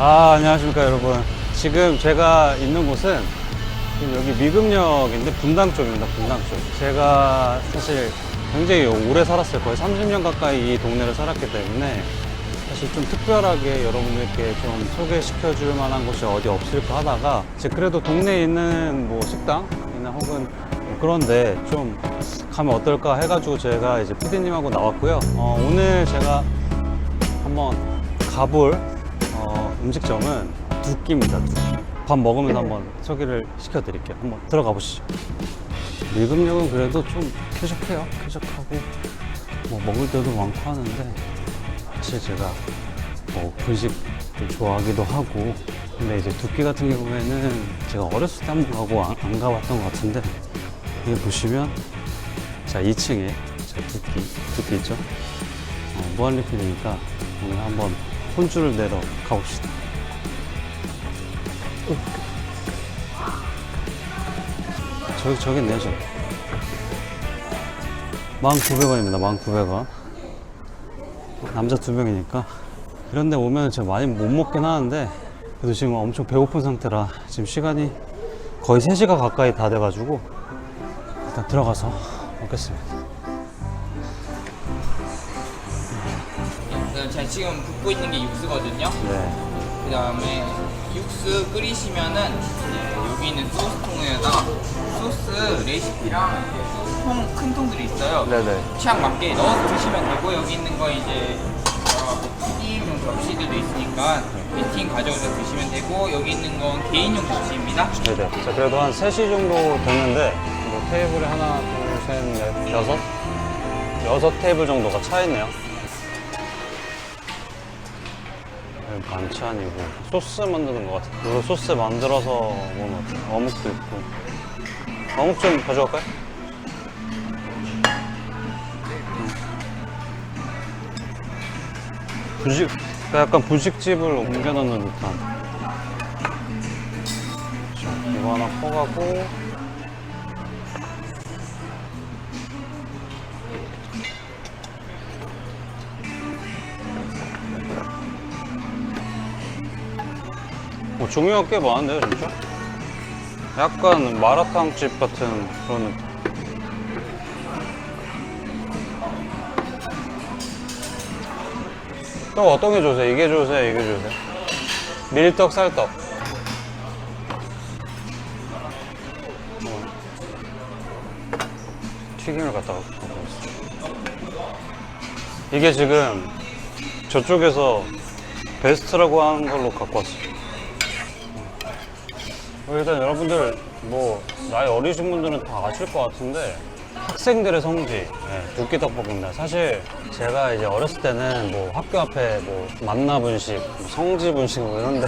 안녕하십니까 여러분. 지금 제가 있는 곳은 지금 여기 미금역인데 분당 쪽입니다. 분당 쪽. 제가 사실 굉장히 오래 살았어요. 거의 30년 가까이 이 동네를 살았기 때문에 사실 좀 특별하게 여러분들께 좀 소개시켜 줄 만한 곳이 어디 없을까 하다가 이제 그래도 동네에 있는 뭐 식당이나 혹은 뭐 그런데 좀 가면 어떨까 해가지고 제가 이제 PD님하고 나왔고요. 오늘 제가 한번 가볼 음식점은 두끼입니다. 두끼. 밥 먹으면서 한번 소개를 시켜드릴게요. 한번 들어가 보시죠. 밀금역은 그래도 좀 쾌적해요. 쾌적하고 뭐 먹을 때도 많고 하는데 사실 제가 뭐 분식도 좋아하기도 하고 근데 이제 두끼 같은 경우에는 제가 어렸을 때 한번 가고 안 가봤던 것 같은데 여기 보시면 자 2층에 자 두끼 있죠? 무한리필이니까 오늘 한번 혼줄을 내러 가봅시다. 저기 있네요, 저기. 19,000원입니다, 19,000원. 남자 2명이니까. 이런 데 오면 제가 많이 못 먹긴 하는데, 그래도 지금 엄청 배고픈 상태라 지금 시간이 거의 3시간 가까이 다 돼가지고, 일단 들어가서 먹겠습니다. 제가 지금 붓고 있는 게 육수거든요. 네. 그 다음에 육수 끓이시면은 이제 여기 있는 소스통에다가 소스 레시피랑 큰 통들이 있어요. 네네. 취향 맞게 넣어서 드시면 되고 여기 있는 거 이제 튀김용 접시들도 있으니까 미팅 가져오셔서 드시면 되고 여기 있는 건 개인용 접시입니다. 네네. 자, 그래도 한 3시 정도 됐는데, 뭐 테이블에 하나, 둘, 셋, 넷, 여섯 테이블 정도가 차 있네요. 반찬이고 소스 만드는 것 같아요. 이거 소스 만들어서 먹는 것 같아요. 어묵도 있고. 어묵 좀 가져갈까요? 약간 분식집을 옮겨놓는 듯한. 자, 이거 하나 퍼가고 종류가 꽤 많은데요, 진짜? 약간 마라탕 집 같은 그런 느낌. 또 어떤 게 좋으세요? 이게 좋으세요? 이게 좋으세요? 밀떡, 쌀떡. 튀김을 갖다가 갖고 있어요. 이게 지금 저쪽에서 베스트라고 하는 걸로 갖고 왔어요. 일단 여러분들 뭐 나이 어리신 분들은 다 아실 것 같은데 학생들의 성지 두끼 떡볶이입니다. 사실 제가 이제 어렸을 때는 뭐 학교 앞에 뭐 만나분식, 뭐 성지분식 뭐 이런 데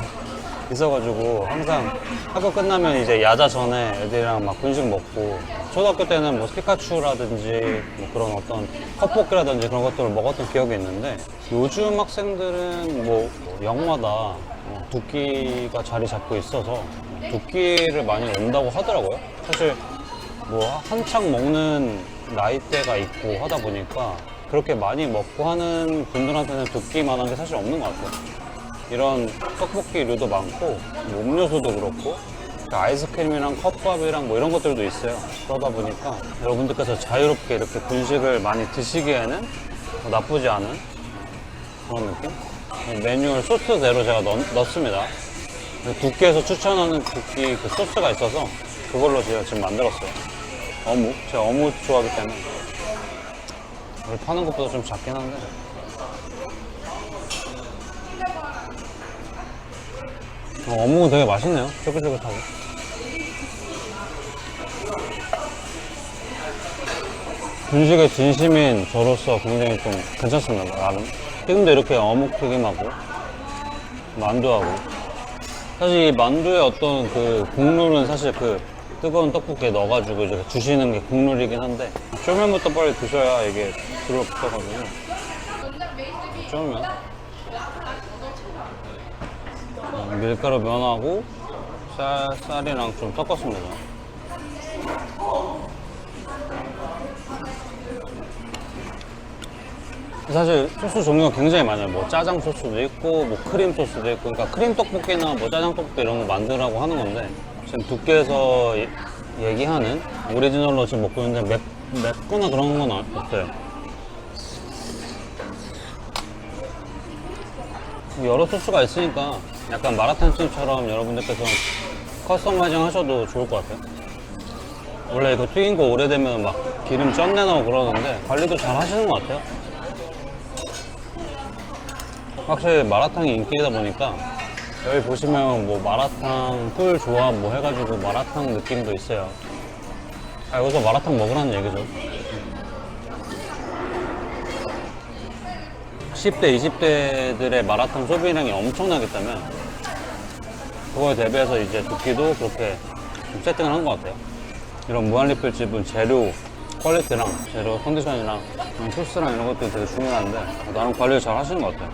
있어가지고 항상 학교 끝나면 이제 야자 전에 애들이랑 막 분식 먹고 초등학교 때는 뭐 피카츄라든지 뭐 그런 어떤 컵볶이라든지 그런 것들을 먹었던 기억이 있는데 요즘 학생들은 뭐 역마다 두끼가 자리 잡고 있어서 두끼를 많이 온다고 하더라고요. 사실 뭐 한창 먹는 나이대가 있고 하다 보니까 그렇게 많이 먹고 하는 분들한테는 두끼만한 게 사실 없는 것 같아요. 이런 떡볶이류도 많고 뭐 음료수도 그렇고 아이스크림이랑 컵밥이랑 뭐 이런 것들도 있어요. 그러다 보니까 여러분들께서 자유롭게 이렇게 분식을 많이 드시기에는 나쁘지 않은 그런 느낌? 메뉴를 소스대로 제가 넣습니다. 두끼에서 추천하는 두끼 그 소스가 있어서 그걸로 제가 지금 만들었어요. 어묵. 제가 어묵 좋아하기 때문에. 원래 파는 것보다 좀 작긴 한데. 어묵은 되게 맛있네요. 쫄깃쫄깃하고. 분식에 진심인 저로서 굉장히 좀 괜찮습니다. 나름. 튀김도 이렇게 어묵 튀김하고 만두하고. 사실 이 만두의 어떤 그 국룰은 사실 그 뜨거운 떡볶이에 넣어가지고 이제 주시는 게 국룰이긴 한데 쫄면부터 빨리 드셔야 이게 들어붙어가지고. 쫄면 밀가루 면하고 쌀이랑 좀 섞었습니다. 사실 소스 종류가 굉장히 많아요. 뭐 짜장 소스도 있고, 뭐 크림 소스도 있고, 그러니까 크림 떡볶이나 뭐 짜장 떡볶이 이런 거 만들라고 하는 건데, 지금 두께에서 얘기하는 오리지널로 지금 먹고 있는데 맵거나 그런 건 없어요. 여러 소스가 있으니까 약간 마라탕집처럼 여러분들께서 커스터마이징 하셔도 좋을 것 같아요. 원래 이거 튀긴 거 오래되면 막 기름 쩐내 나고 그러는데 관리도 잘 하시는 것 같아요. 확실히 마라탕이 인기다 보니까 여기 보시면 뭐 마라탕 꿀 조합 뭐 해가지고 마라탕 느낌도 있어요. 아, 여기서 마라탕 먹으라는 얘기죠. 10대, 20대들의 마라탕 소비량이 엄청나기 때문에 그거에 대비해서 이제 두끼도 그렇게 좀 세팅을 한 것 같아요. 이런 무한리필집은 재료 퀄리티랑 재료 컨디션이랑 소스랑 이런 것들이 되게 중요한데 나름 관리를 잘 하시는 것 같아요.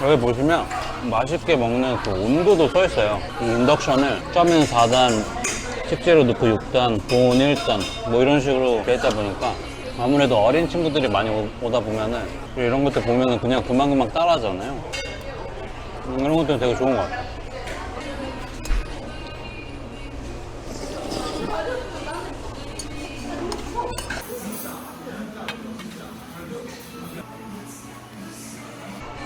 여기 보시면 맛있게 먹는 그 온도도 써 있어요. 이 인덕션을 쩌면 4단, 식재료 넣고 6단, 보온 1단 뭐 이런 식으로 돼 있다 보니까 아무래도 어린 친구들이 많이 오다 보면은 이런 것들 보면은 그냥 금방금방 따라하잖아요. 이런 것들은 되게 좋은 것 같아요.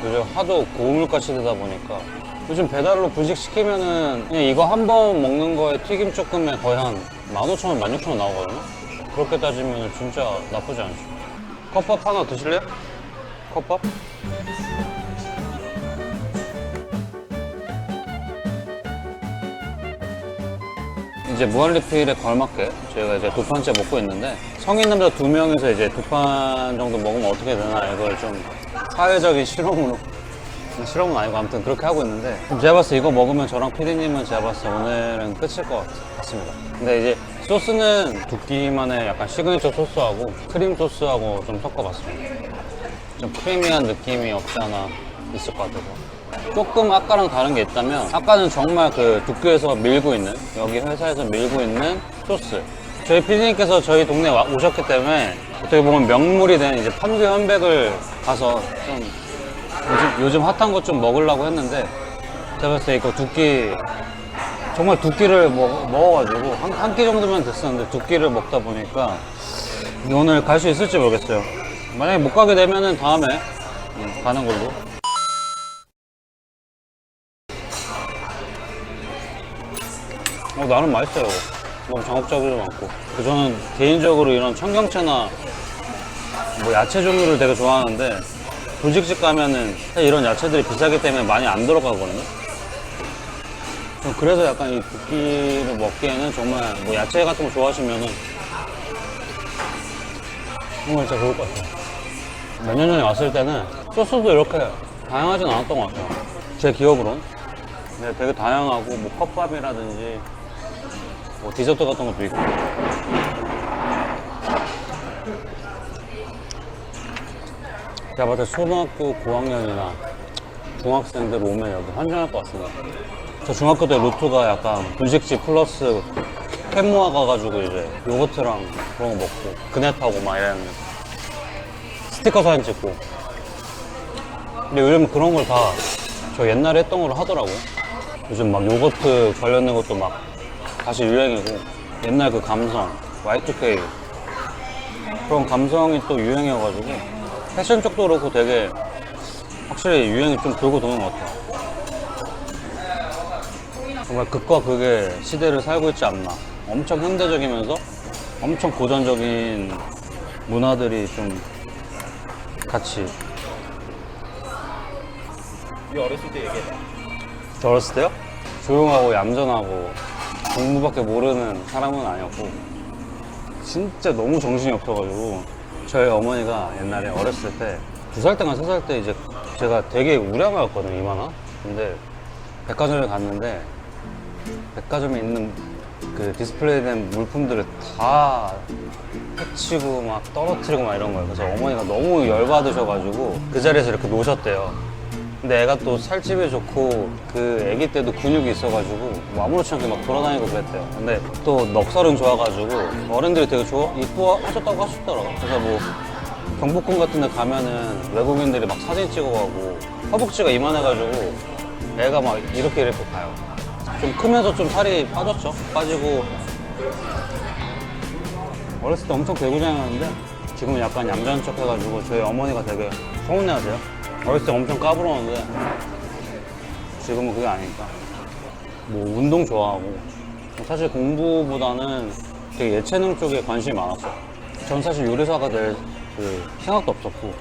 요즘 하도 고물가시 되다 보니까 요즘 배달로 분식 시키면은 그냥 이거 한 번 먹는 거에 튀김 조금에 거의 한 15,000원, 16,000원 나오거든요. 그렇게 따지면 진짜 나쁘지 않죠. 컵밥 하나 드실래요? 컵밥? 이제 무한리필에 걸맞게 저희가 이제 2판째 먹고 있는데 성인 남자 2명이서 이제 2판 정도 먹으면 어떻게 되나 이걸 좀 사회적인 실험으로 실험은 아니고 아무튼 그렇게 하고 있는데 제가 봤을 때 이거 먹으면 저랑 PD님은 제가 봤을 때 오늘은 끝일 것 같습니다. 근데 이제 소스는 두끼만의 약간 시그니처 소스하고 크림 소스하고 좀 섞어봤습니다. 좀 크리미한 느낌이 없지 않아 있을 것 같아서 조금 아까랑 다른 게 있다면 아까는 정말 그 두께에서 밀고 있는 여기 회사에서 밀고 있는 소스 저희 PD님께서 저희 동네에 오셨기 때문에 어떻게 보면 명물이 된 이제 판교 현백을 가서 좀 요즘 핫한 것 좀 먹으려고 했는데 제가 봤을 때 이거 두끼 정말 두끼를 먹어가지고 한 끼 정도면 됐었는데 두끼를 먹다 보니까 오늘 갈 수 있을지 모르겠어요. 만약에 못 가게 되면은 다음에 가는 걸로. 나는 맛있어요. 너무 자극적이지 않고. 저는 개인적으로 이런 청경채나 뭐 야채 종류를 되게 좋아하는데 분식집 가면은 이런 야채들이 비싸기 때문에 많이 안 들어가거든요. 그래서 약간 이 두끼를 먹기에는 정말 뭐 야채 같은 거 좋아하시면은 정말 진짜 좋을 것 같아요. 몇 년 전에 왔을 때는 소스도 이렇게 다양하진 않았던 것 같아요. 제 기억으론. 근데 되게 다양하고 뭐 컵밥이라든지 뭐 디저트 같은 것도 있고. 제가 봤을 때 초등학교 고학년이나 중학생들 오면 여기 환장할 것 같습니다. 저 중학교 때 루트가 약간 분식집 플러스 캔모아 가가지고 이제 요거트랑 그런 거 먹고 그네 타고 막 이랬는데 스티커 사진 찍고. 근데 요즘 그런 걸 다 저 옛날에 했던 걸 하더라고요. 요즘 막 요거트 관련된 것도 막 다시 유행이고 옛날 그 감성 Y2K 그런 감성이 또 유행이어가지고 패션 쪽도 그렇고 되게 확실히 유행이 좀 돌고 도는 것 같아요. 정말 극과 극의 시대를 살고 있지 않나. 엄청 현대적이면서 엄청 고전적인 문화들이 좀 같이. 우리 어렸을 때 얘기해. 저 어렸을 때요? 조용하고 얌전하고 공부밖에 모르는 사람은 아니었고 진짜 너무 정신이 없어가지고 저희 어머니가 옛날에 어렸을 때 2살 때나 3살 때 이제 제가 되게 우량하였거든요, 이만한. 근데 백화점에 갔는데 백화점에 있는 그 디스플레이된 물품들을 다 해치고 막 떨어뜨리고 막 이런 거예요. 그래서 어머니가 너무 열받으셔가지고 그 자리에서 이렇게 놓으셨대요. 근데 애가 또 살집이 좋고 그 애기 때도 근육이 있어가지고 뭐 아무렇지 않게 막 돌아다니고 그랬대요. 근데 또 넉살은 좋아가지고 어른들이 되게 이뻐 하셨다고 하셨더라고요. 그래서 뭐 경복궁 같은 데 가면은 외국인들이 막 사진 찍어가고 허벅지가 이만해가지고 애가 막 이렇게 가요. 좀 크면서 좀 살이 빠졌죠. 빠지고 어렸을 때 엄청 개구장이었는데 지금은 약간 얌전한 척 해가지고 저희 어머니가 되게 서운해하세요. 어렸을 때 엄청 까불었는데 지금은 그게 아니니까. 뭐 운동 좋아하고 사실 공부보다는 되게 예체능 쪽에 관심이 많았어요. 전 사실 요리사가 될 그 생각도 없었고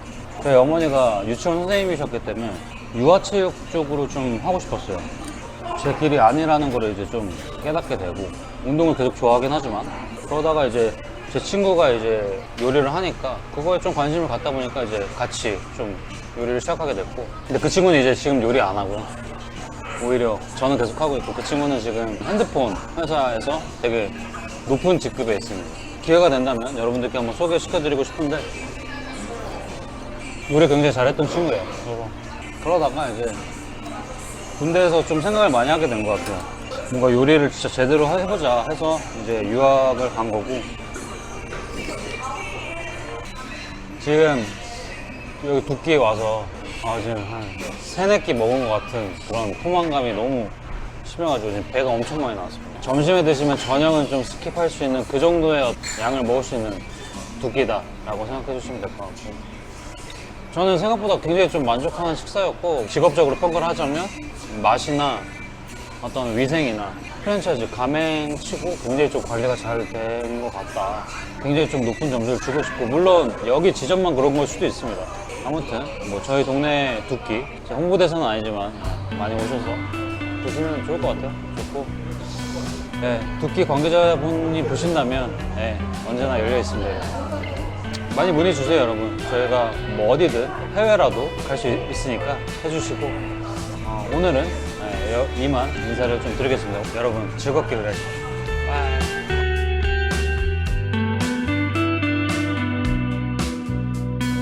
저희 어머니가 유치원 선생님이셨기 때문에 유아체육 쪽으로 좀 하고 싶었어요. 제 길이 아니라는 걸 이제 좀 깨닫게 되고 운동을 계속 좋아하긴 하지만 그러다가 이제 제 친구가 이제 요리를 하니까 그거에 좀 관심을 갖다 보니까 이제 같이 좀 요리를 시작하게 됐고 근데 그 친구는 이제 지금 요리 안 하고요. 오히려 저는 계속 하고 있고 그 친구는 지금 핸드폰 회사에서 되게 높은 직급에 있습니다. 기회가 된다면 여러분들께 한번 소개시켜드리고 싶은데 요리 굉장히 잘했던 친구예요. 그래서 그러다가 이제 군대에서 좀 생각을 많이 하게 된 것 같아요. 뭔가 요리를 진짜 제대로 해보자 해서 이제 유학을 간 거고 지금 여기 두끼에 와서 지금 한 3-4끼 먹은 것 같은 그런 포만감이 너무 심해가지고 지금 배가 엄청 많이 나왔습니다. 점심에 드시면 저녁은 좀 스킵할 수 있는 그 정도의 양을 먹을 수 있는 두 끼다 라고 생각해 주시면 될 것 같고 저는 생각보다 굉장히 좀 만족하는 식사였고 직업적으로 평가를 하자면 맛이나 어떤 위생이나 프랜차이즈 가맹치고 굉장히 좀 관리가 잘 된 것 같다. 굉장히 좀 높은 점수를 주고 싶고 물론 여기 지점만 그런 걸 수도 있습니다. 아무튼 뭐 저희 동네 두끼 홍보대사는 아니지만 많이 오셔서 드시면 좋을 것 같아요. 좋고 두끼 관계자분이 보신다면 언제나 열려 있습니다. 많이 문의 주세요 여러분. 저희가 뭐 어디든 해외라도 갈 수 있으니까 해주시고 오늘은 이만 인사를 좀 드리겠습니다. 여러분 즐겁게 일하십시오.